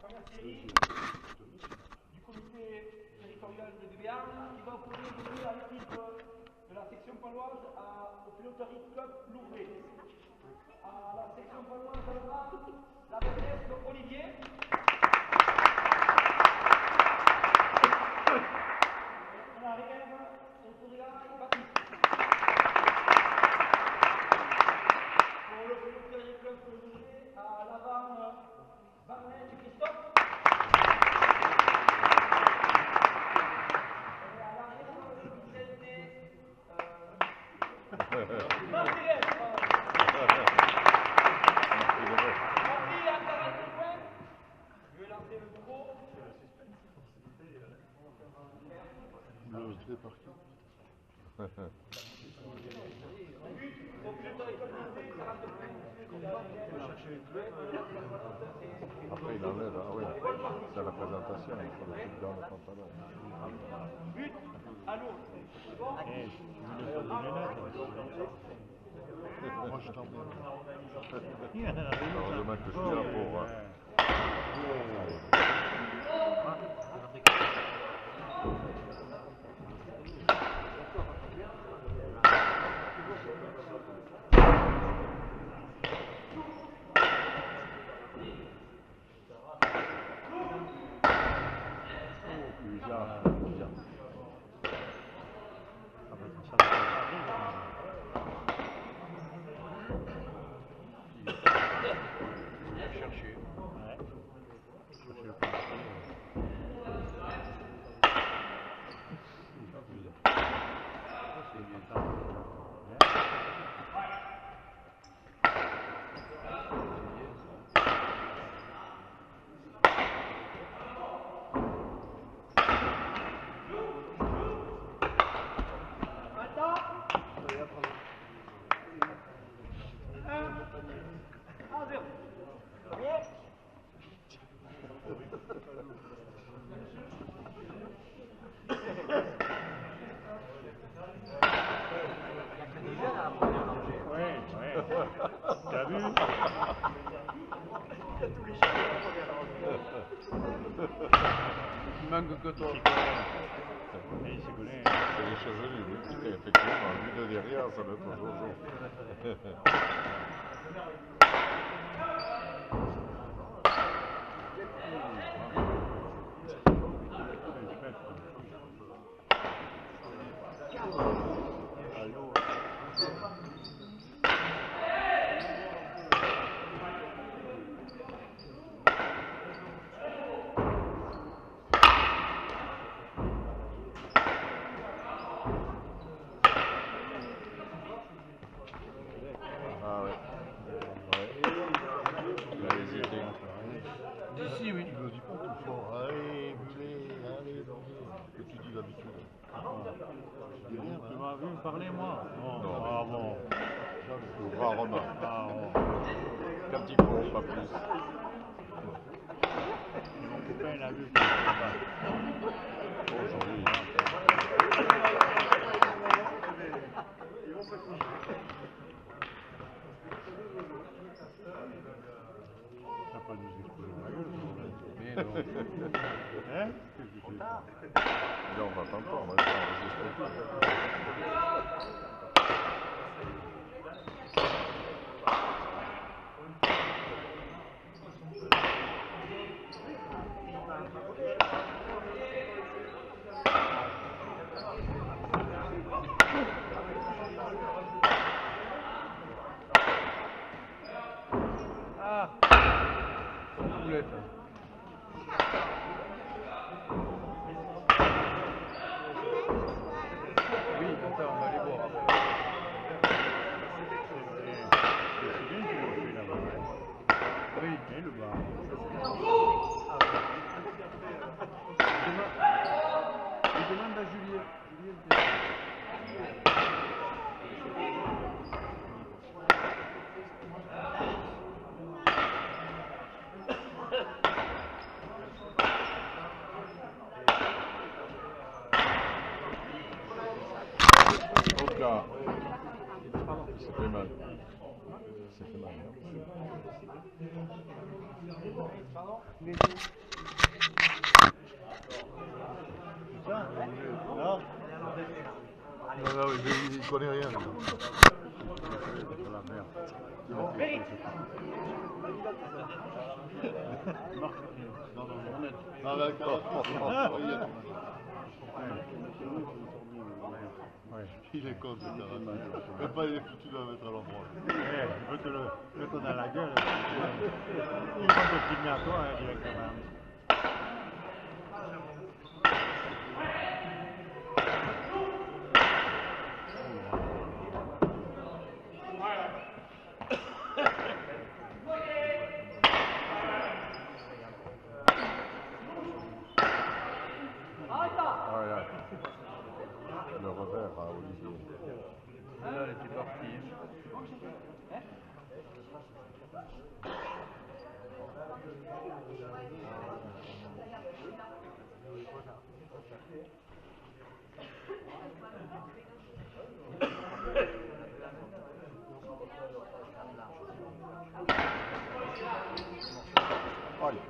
première série du comité territorial de Béarn qui va opposer aujourd'hui à l'équipe de la section paloise au piloterie club Louvret. À la section paloise de la maîtresse Olivier. À la relève, Sotoria et Baptiste. Pour le piloterie club Louvret, à l'avant, Barnet et Christophe. Après il enlève, ah oui, c'est la présentation, il faut le foutre dans le pantalon. But à l'eau. Moi je t'emmène. Heureusement que je suis là pour... T'as vu? Il manque que toi. Il s'y connaît. C'est les chevelus, oui, parce qu'effectivement, lui de derrière, ça doit être Jojo. Ah ouais. Il a les idées. D'ici, oui. Il ne dit pas tout fort. Allez, allez, que tu dis d'habitude. Tu m'as vu me parler, moi? Non. Ah bon. Rarement. Ah bon. Quand il faut, pas plus. Mon copain, il a vu que je ne pas. Aujourd'hui. Ça pas nous exploser la gueule, Mais non. hein? Qu'est-ce que tu fais? Là, on va t'entendre, on enregistre. Ah, boulette. Oui, attends, on va aller voir après. C'est bien qu'il le fait là-bas, hein? Oui. Et le bar. Il demande à Julien. Hop là. Ça fait mal. c'est fait mal. Pardon? Ça? Non? Non, non, il connaît rien. C'est la merde. Mérite! Non, honnête. Ah, d'accord. Ouais. Il est con, ce gars. Même pas il est foutu de la mettre à l'endroit. Je veux te le mettre dans la gueule. Il va te filmer à toi directement. Ah, regarde. Le revers à Olivier. Là, elle était partie. Allez.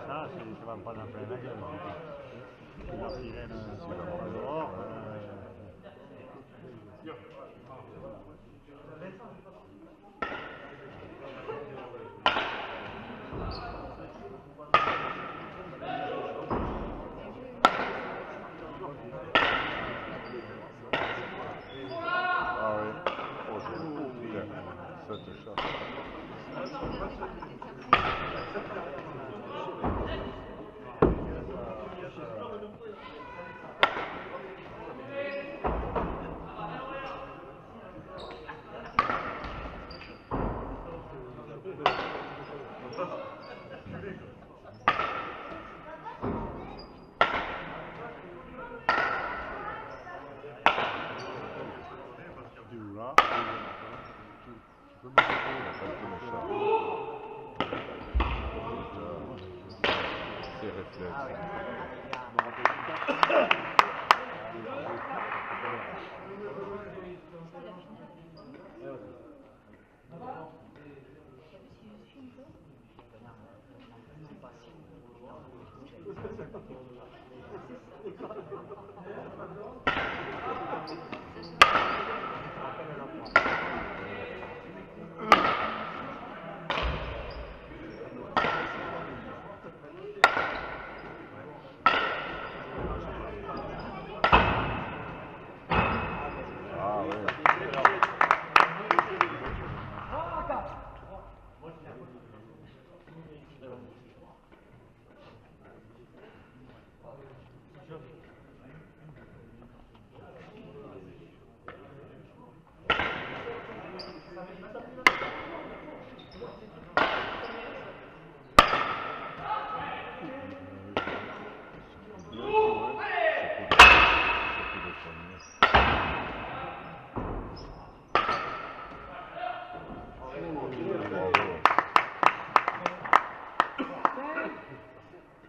Ça, tu vas me prendre en plein la gueule. La sirène, tu vas prendre dehors. Ah oui. Oh, bien. Cette chasse. Tu es où là? Tu peux me dire ses réflexes. Ah oui.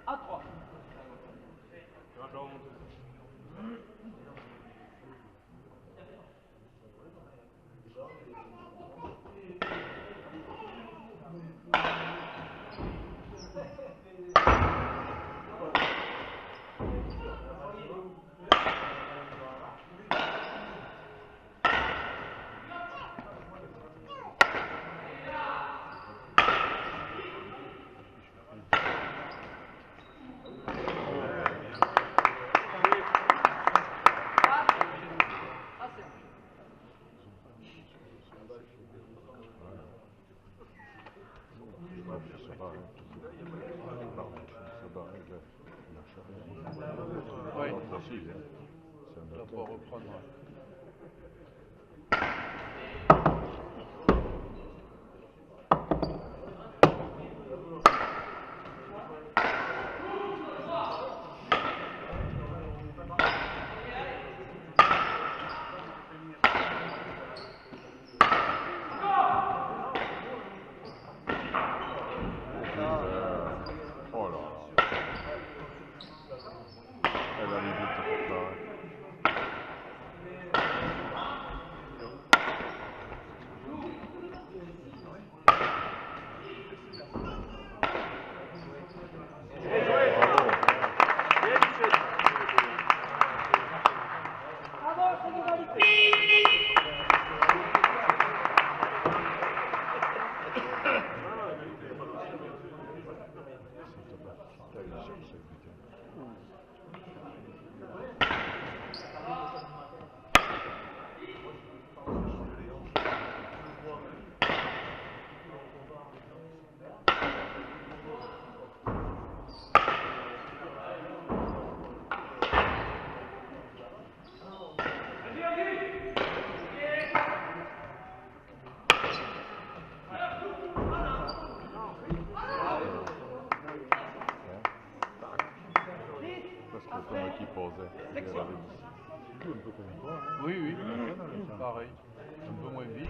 À 3. Oui. Facile, hein. C'est un On va auteur. reprendre. jeune, le tien. Pareil, un peu moins vite.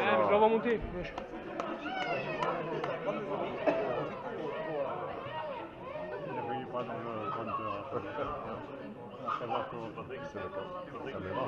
Je la vois monter. Il a failli pas dans le compteur. On va savoir comment Patrick, c'est la caméra.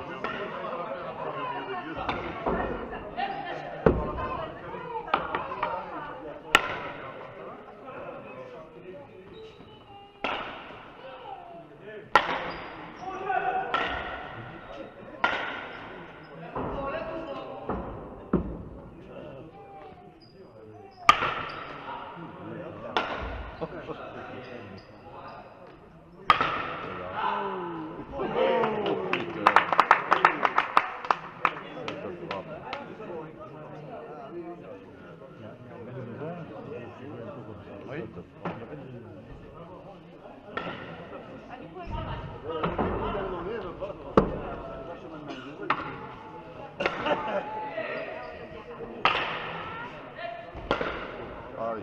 Ah oui.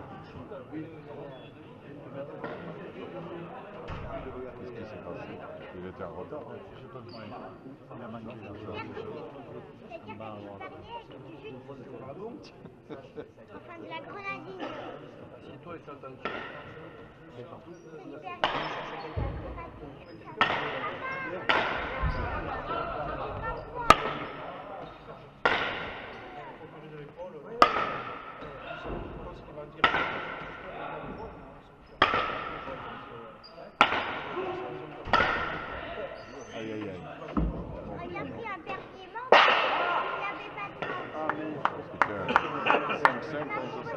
Qu'est-ce qui s'est passé? Il était en retard. Je sais pas comment il a manqué la chose. Enfin, de la grenadine. Assieds-toi et t'attends dessus. C'est hyper Aïe aïe aïe. Il a pris un perpillement, il n'avait pas de temps. Ah mais c'était 5-5 contre 5.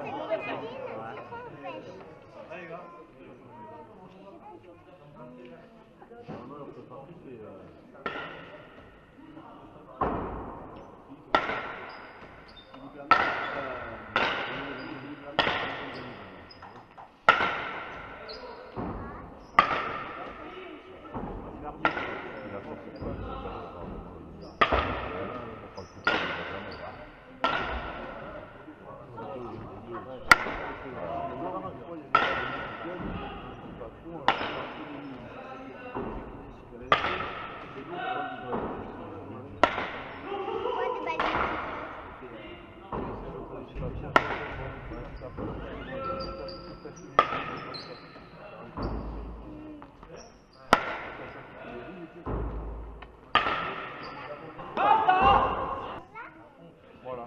Voilà.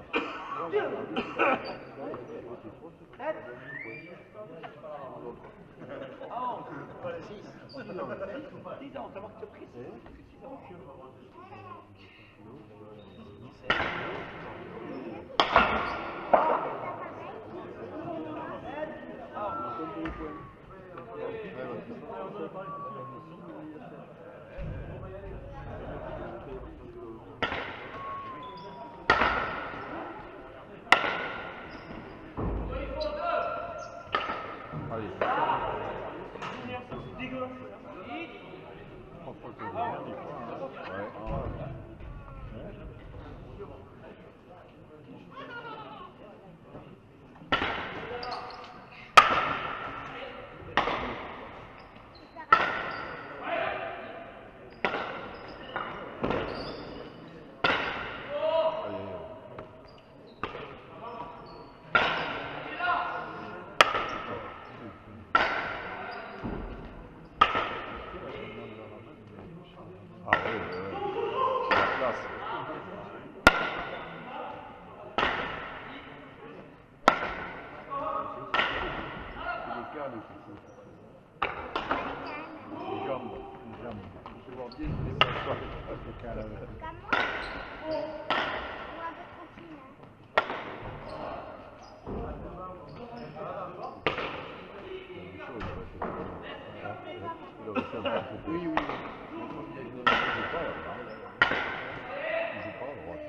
Allez. Faut que je vienne des fois. Ouais. calme. Comme moi. Ou un peu tranquille. Il aurait fait un peu de Oui, oui. Il joue pas là. Il joue pas à droite.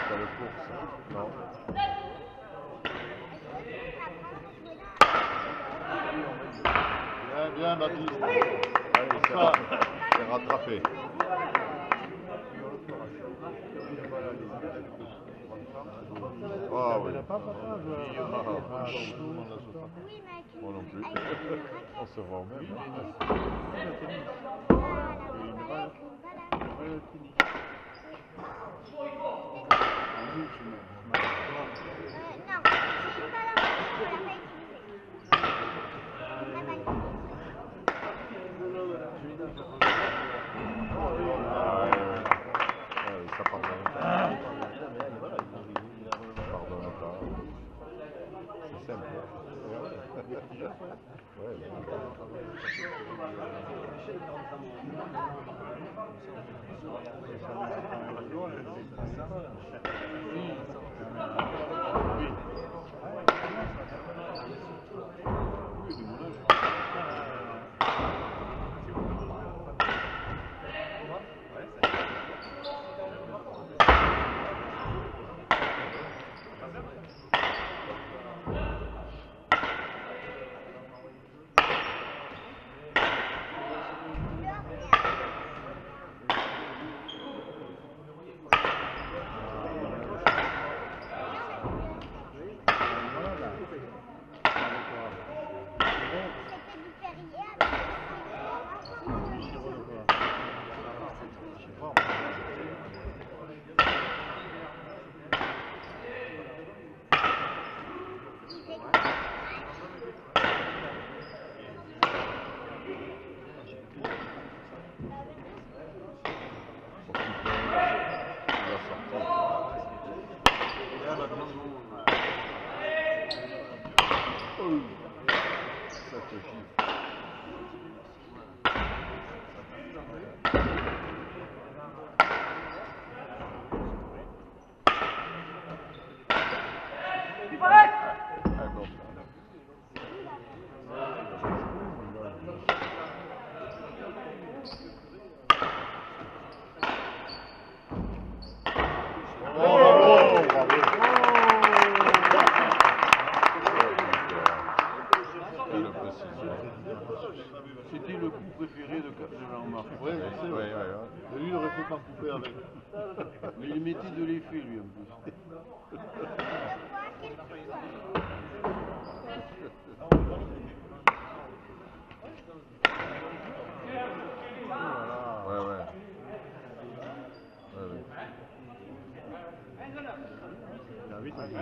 T'as le course, non? Bien, bien, Baptiste. Allez, c'est rattrapé. Ah oui. Pas papa, je... Oui, mais avec une... Moi non plus. avec une raquette. On se voit au même. Ça pardonne pas. Pardonne pas. C'est simple. Ça te gifle. C'était le coup préféré de Jean-Marc. Oui, c'est vrai. Et lui, il aurait fait s'en couper avec. Mais il mettait de l'effet, lui, en plus. Il a vite il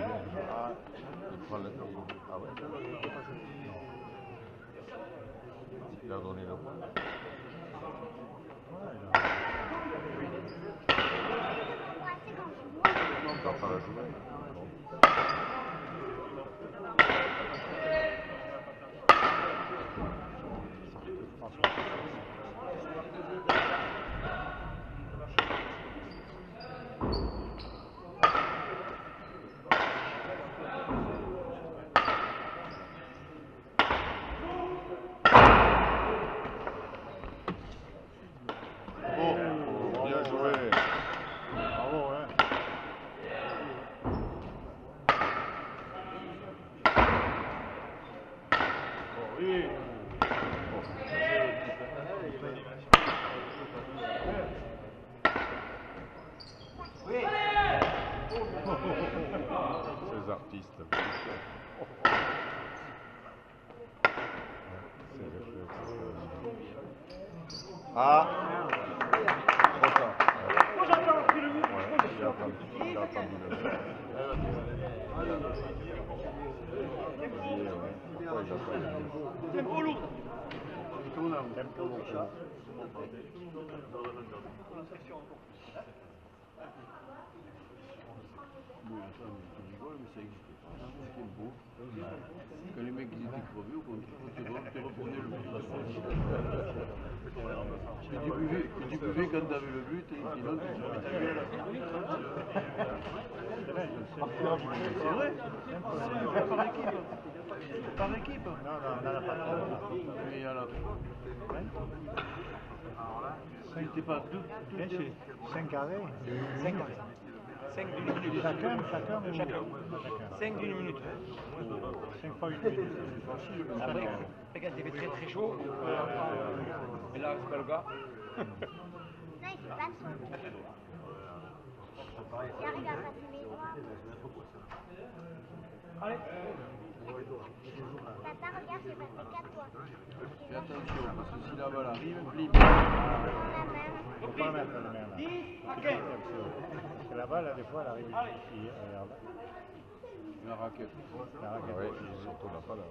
prend le... Ah ouais. Il a donné le point. Il va pas la jouer. Bien joué. Bravo, hein. Oui. Ah, trop tard. Moi j'attends pris le but. Ouais, il a attendu le but. Pourquoi il a pas eu le but? Tempo lourd. Oui, attends, tu rigoles, mais ça n'existe pas. C'est beau. Quand les mecs ils étaient crevés, au contraire, tu reprenais le but. Et tu buvais quand t'avais le but, et sinon tu te retrouvais à la fin. C'est vrai. Par équipe. Par équipe. Non, on n'en a pas trop. Mais à la fin. C'était pas tout. Bien sûr. 5 carrés. 5 carrés. 5 d'une minute. Chacun ou Chacun. 5 d'une minute. 5 fois 1 minute. Après, quand il fait très très chaud, et là c'est pas le cas. Non, il fait pas chaud. J'arrive à passer mes doigts. Allez. Papa, regarde, j'ai passé 4 doigts. Fais attention, parce que si la balle arrive, blim. Dans la main. Il ne faut pas mettre la main là. 10 à 15. Parce que la balle, des fois, elle arrive ici. Regarde. La raquette. La raquette. Oui, surtout la balle.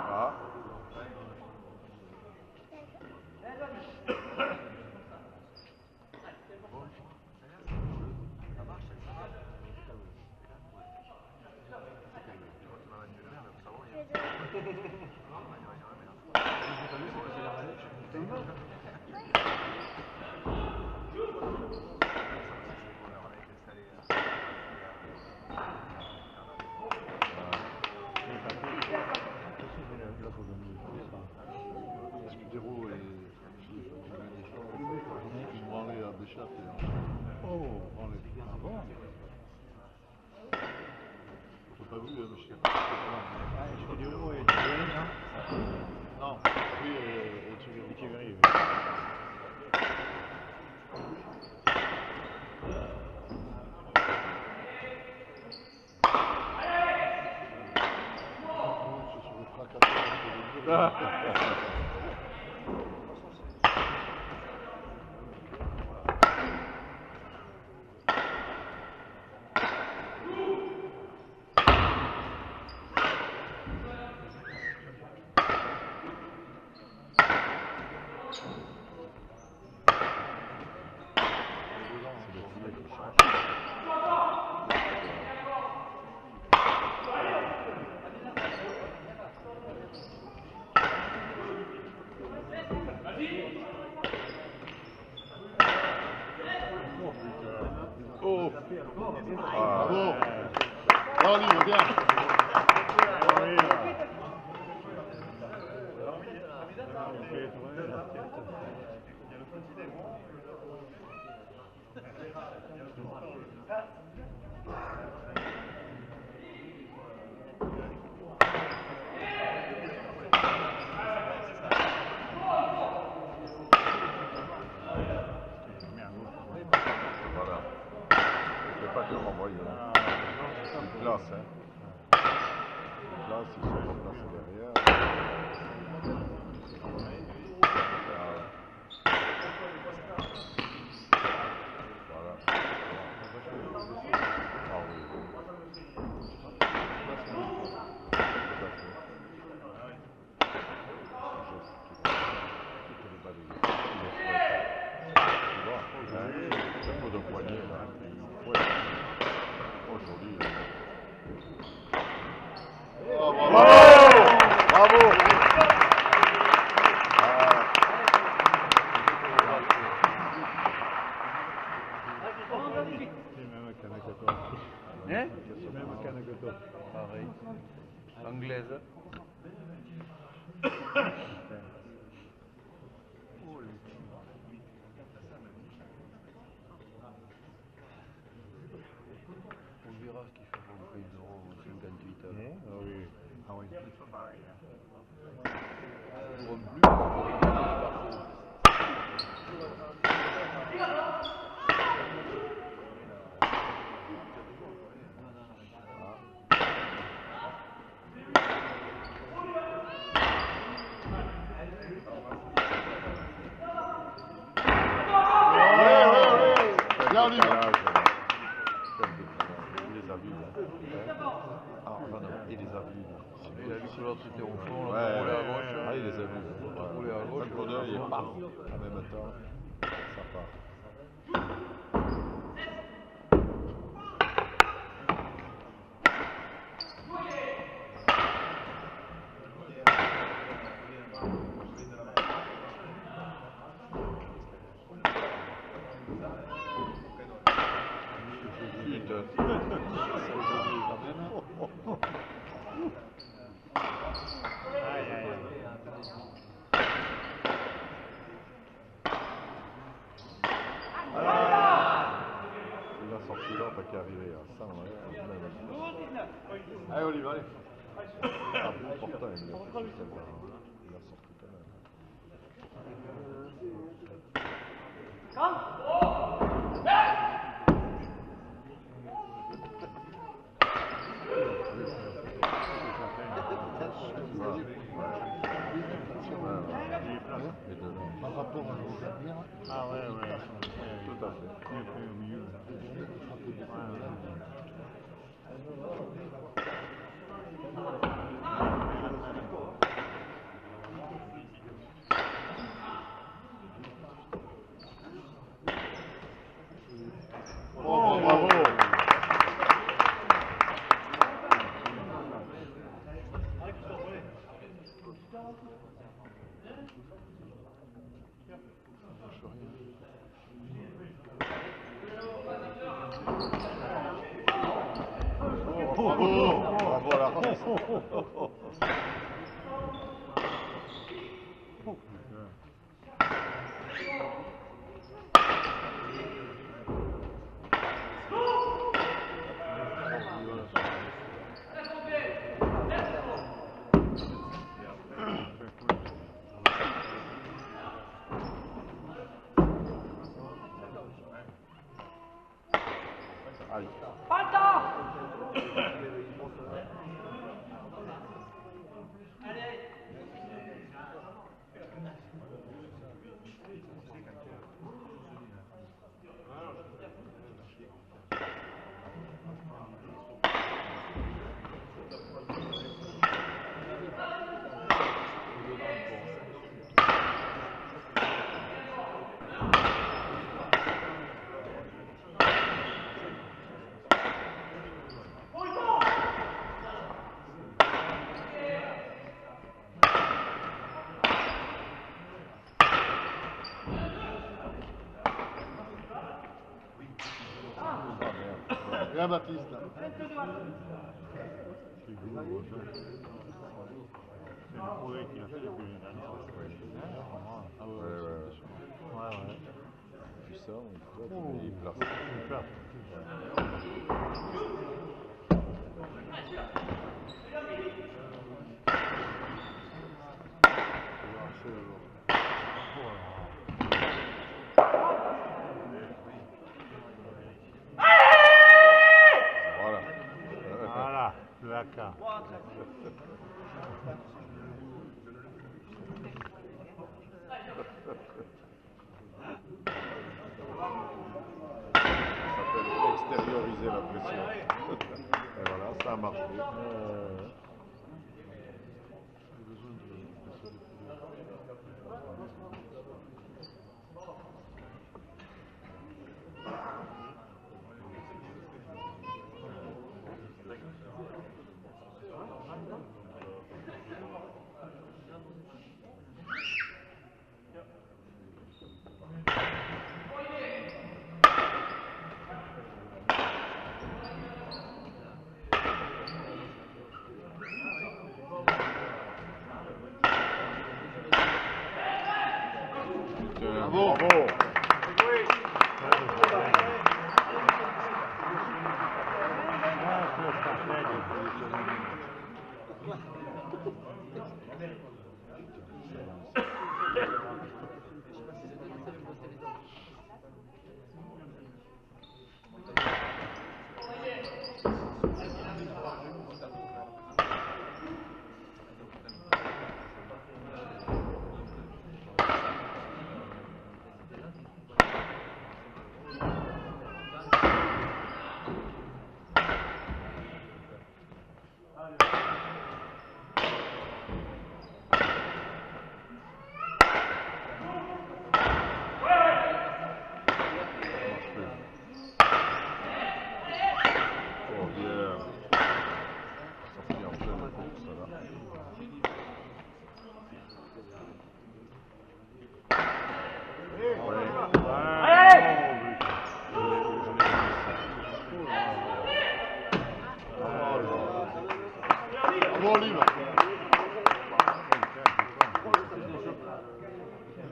Ah, Scudero et ils vont aller à Deschâtes. Oh, ah bon? J'ai pas vu, mais je sais pas. Scudero et Thierry, non? Non, oui, Et Thierry, oui. je suis fracassé. Oh, bravo. Là, on y va bien. Oui, Voilà. C'est pas que renvoyer. Il place, hein. Il place, il se place derrière. Voilà. Ah oui. Tout à fait. Un peu de poignet là, puis ouais. Oh joli. compte plus parce qu'on est partout. Bien, Olivier. Il les a vus. Ah, non, il les a vus. Il a vu que l'autre était au fond, l'autre Ouais, roulait à gauche. ah, il les a vus. L'autre roulait à gauche. Le coup d'œil, il part. En même temps, ça part. Il a sorti là, pas qu'à arriver à 100. Allez, Olivier, allez. Ah, bon, pourtant, il a sorti quand même. Par rapport à nos avenir, Ah ouais, ouais. Tout à fait. Il est plus au milieu. Oh, bravo. Bravo. Bravo l'artiste. Aïe. Pas le temps. Viens Baptiste. C'est gros, ça. C'est le progrès qu'il a fait depuis l'année dernière. Ah ouais, ouais. Puissant, il place. Il place. Voilà. Voilà, le AK. Ça s'appelle extérioriser la pression. Et voilà, ça a marché. Bravo.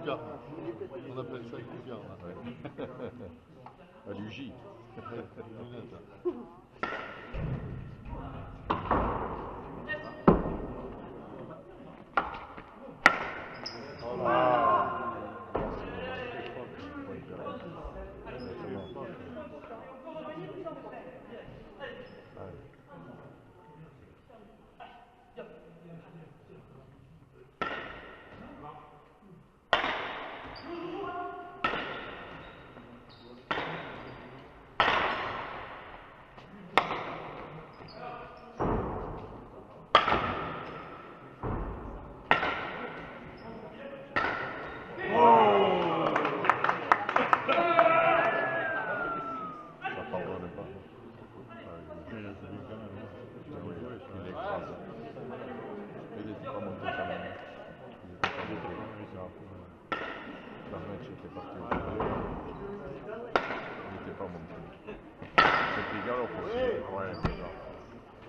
lucarne. On appelle ça une lucarne. À l'UJ.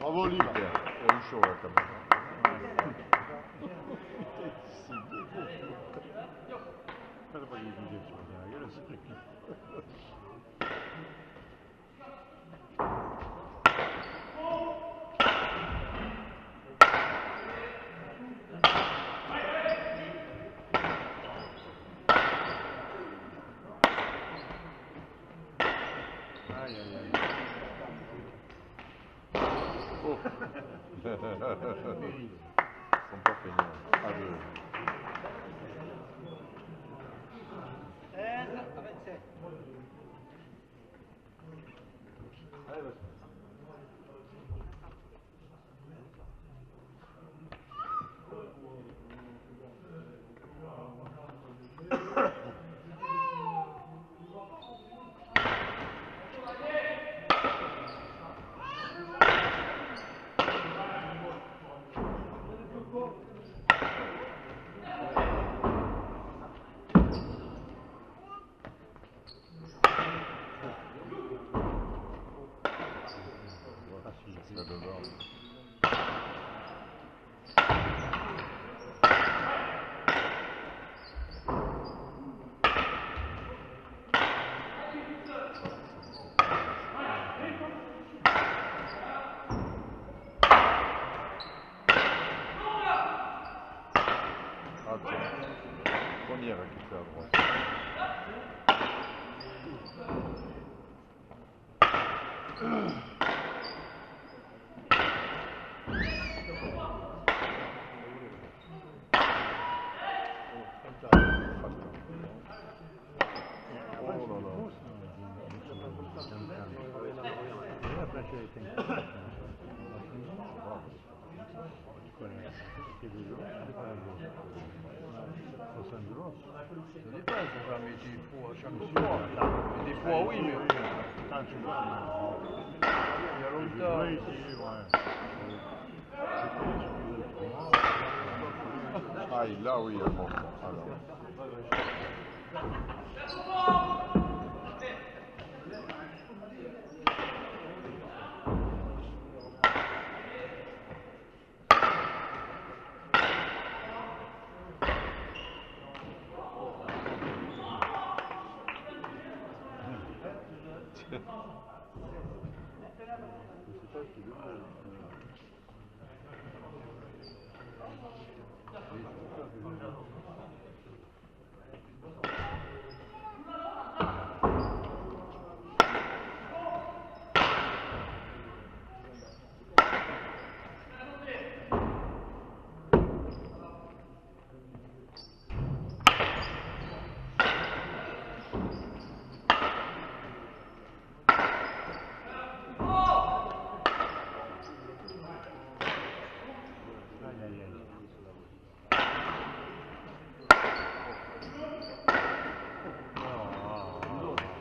Bravo, Libre. Il y a eu chaud là quand même. T'as pas eu l'idée de se mettre dans la gueule, c'est clair. Aïe, aïe, aïe. Oh. Ils sont pas feignants. À deux. C'est devant. Ah tiens, première qui fait à droite. Ça dépend, ça va mettre des fois à chaque fois. Mais des fois, oui, mais Quand tu vois, il y a longtemps. Ah, là oui, il monte. Alors.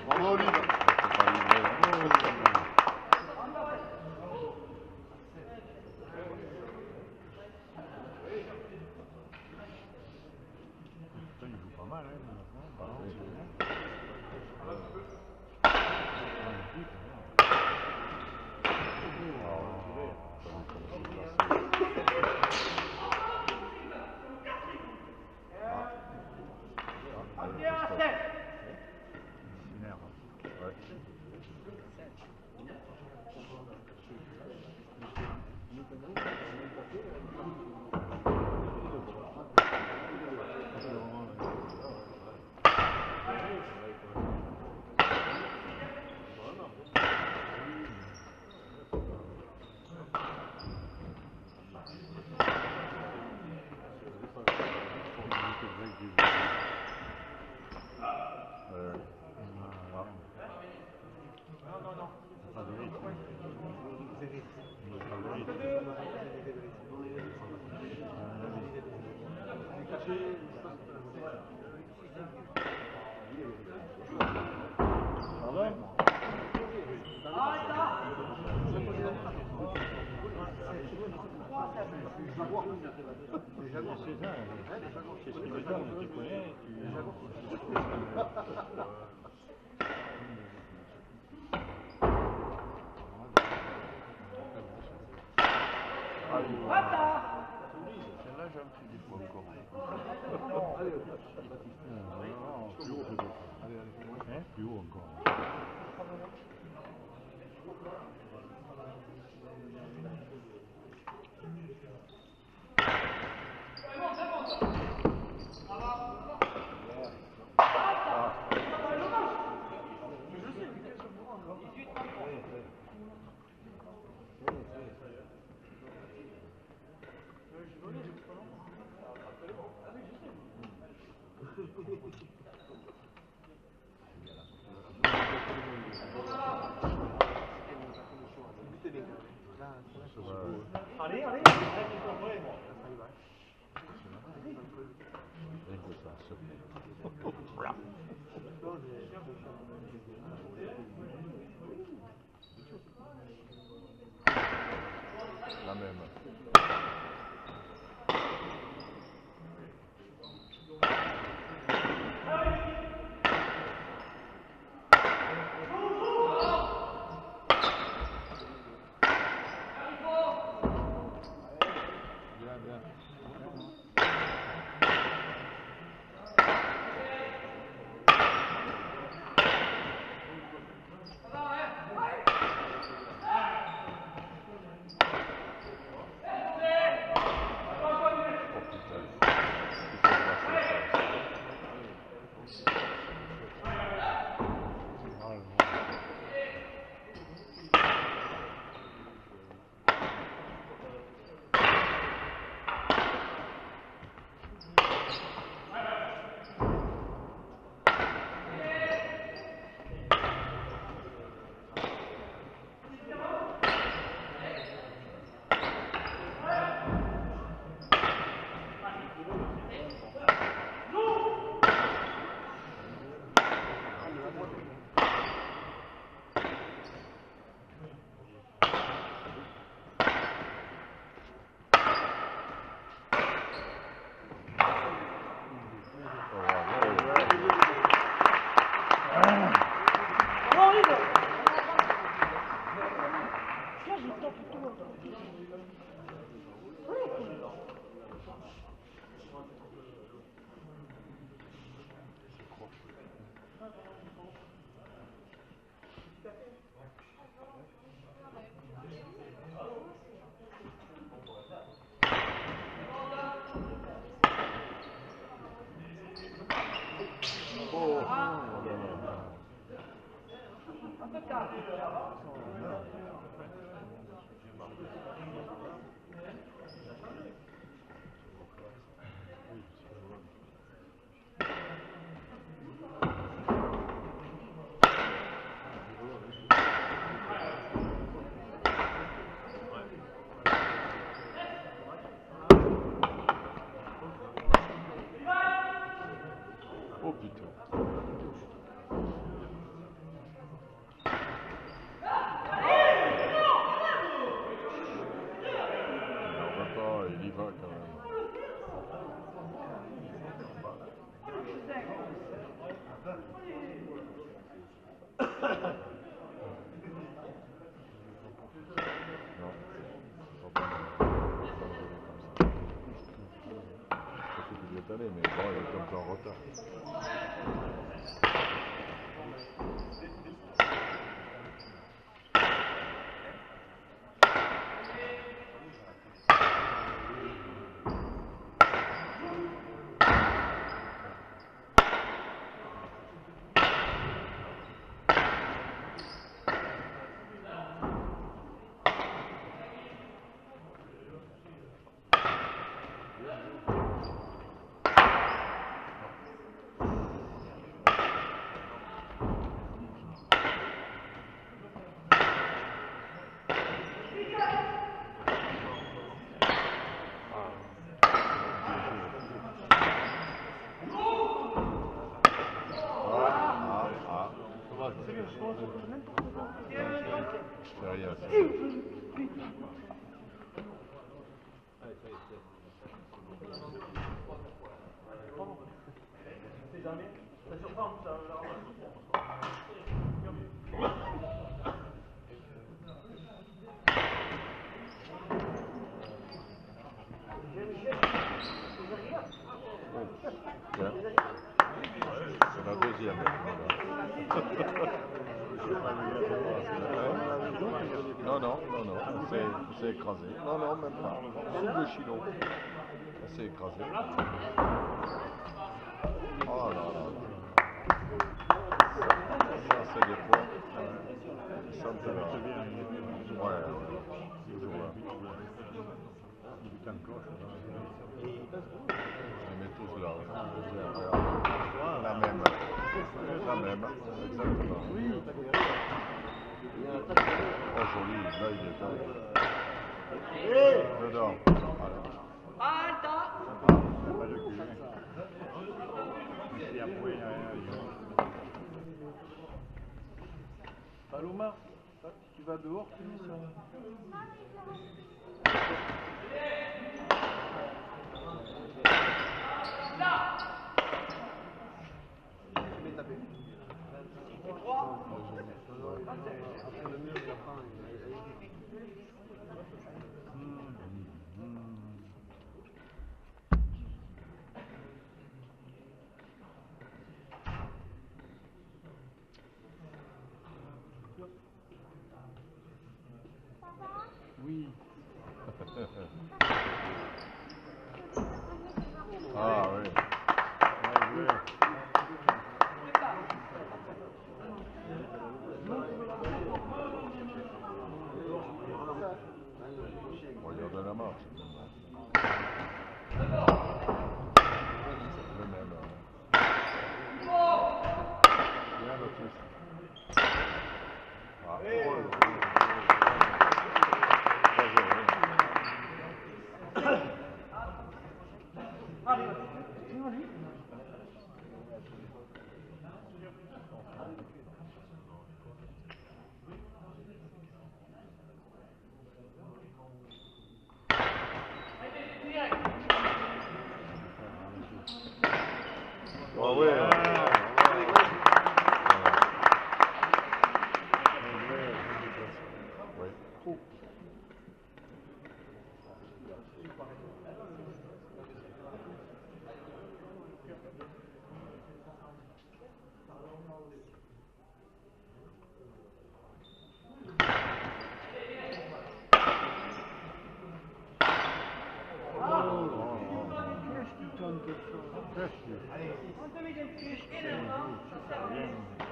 Bravo, Libre. C'est pas livré. Il joue pas mal, hein, c'est vrai que j'ai vu. Pas de rythme. Pas de rythme. Pardon? C'est ça, c'est ce qui me donne, tu connais, celle-là, j'en suis des fois encore. Non, plus haut peut-être. Hein? Plus haut encore. Allez, allez. La même. Bien, bien. Oh putain. Il y va quand même. Non, pas comme ça. Je sais qu'il est allé, mais bon, il est un peu en retard. Bien. C'est la deuxième. Non, non, non, non, c'est écrasé. Non, non, même pas. Sous le chino. C'est écrasé. Oh là là. Ça c'est des points. Ça me fait mal. Ouais, toujours là. Je les mets tous là. La même. La même, exactement. Oh joli, là il est dedans. Voilà. Paloma, tu vas dehors, tu mets ça. Oui. Ah oui. Regarde la marche. Le même. Ah, oh, ouais. Oui.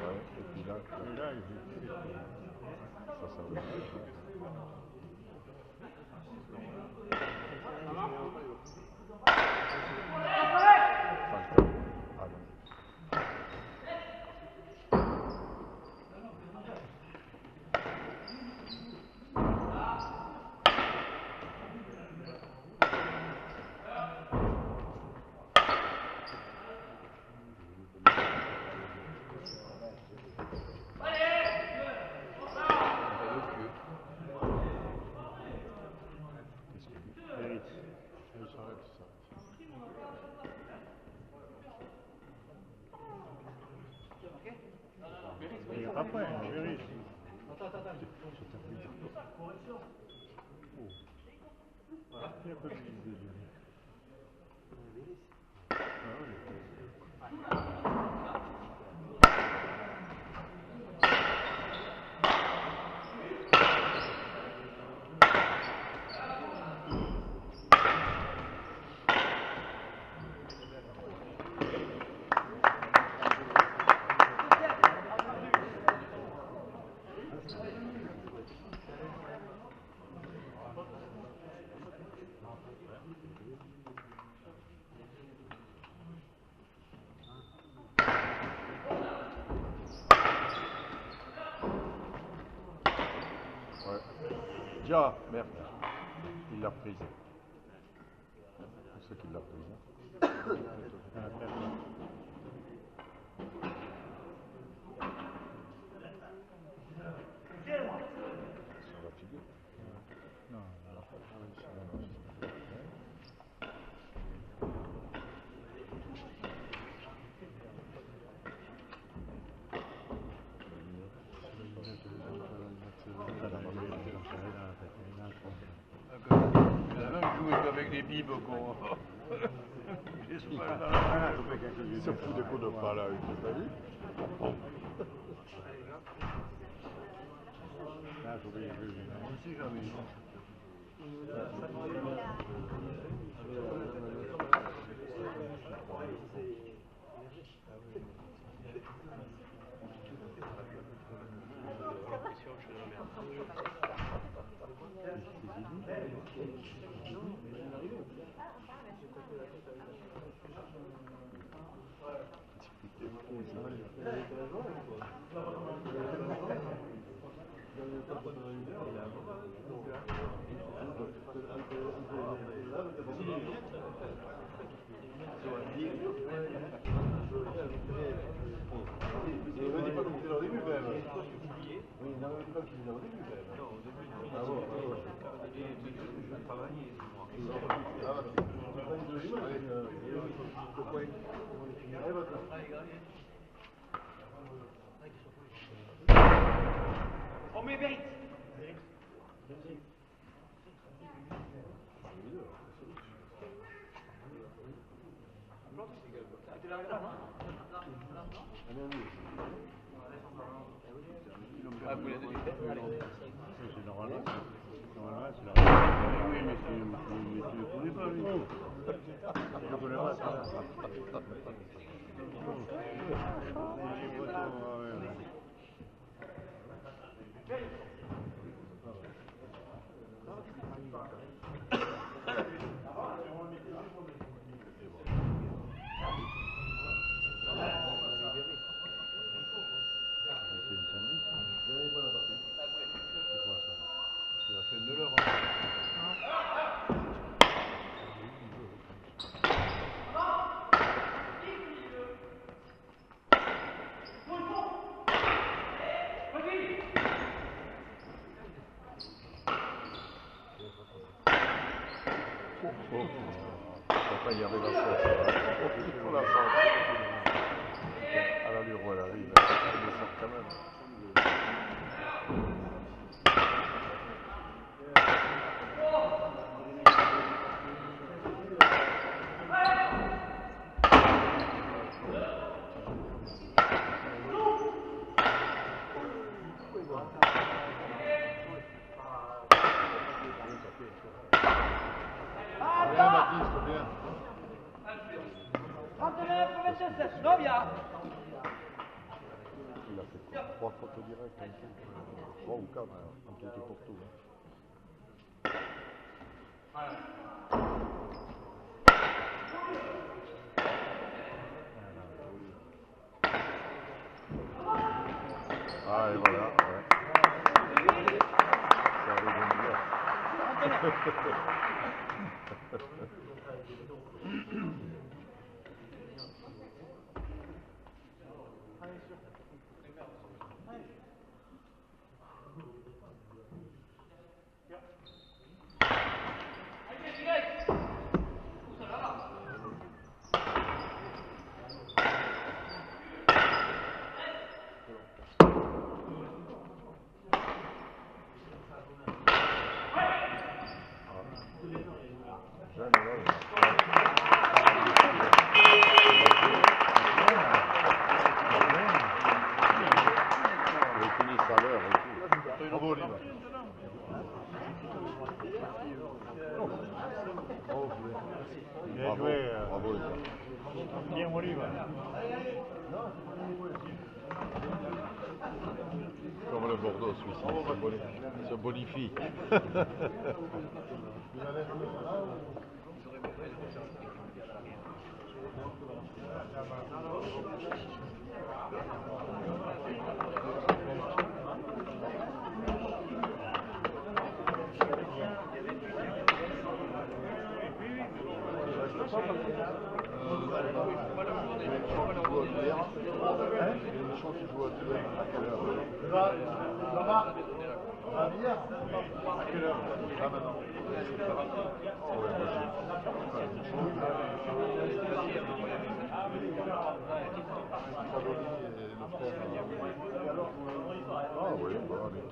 Ouais, et puis là, ça va. Ah non. Après, je vérifie. Il y a pas de idée. Ouais. Dia, merde. Il l'a prise. C'est qui l'a prise. Sur la figure. Non, pibes qu'on. Il se fout des coups de pas là, tu as vu? Ah, faut payer plus. On ne sait jamais. On met vite. C'est normalement. Normalement, c'est là. Oui, mais tu ne connais pas, lui. Tu ne connais pas, ça. Enfin, il y avait la sauce. Il faut la sauce. À l'allure où elle arrive, elle sort quand même. Bien, Baptiste, bien. 39, 27, Novia. Il a fait 3 fautes directes, 3 ou 4, en tout et pour tout. Ah, et voilà, ouais. Ça arrive bien. Bravo, Oliva. Bien joué. Bravo, Oliva. Bien, Oliva. Comme le Bordeaux, celui-ci, se bonifie. Ah oui, bah, allez.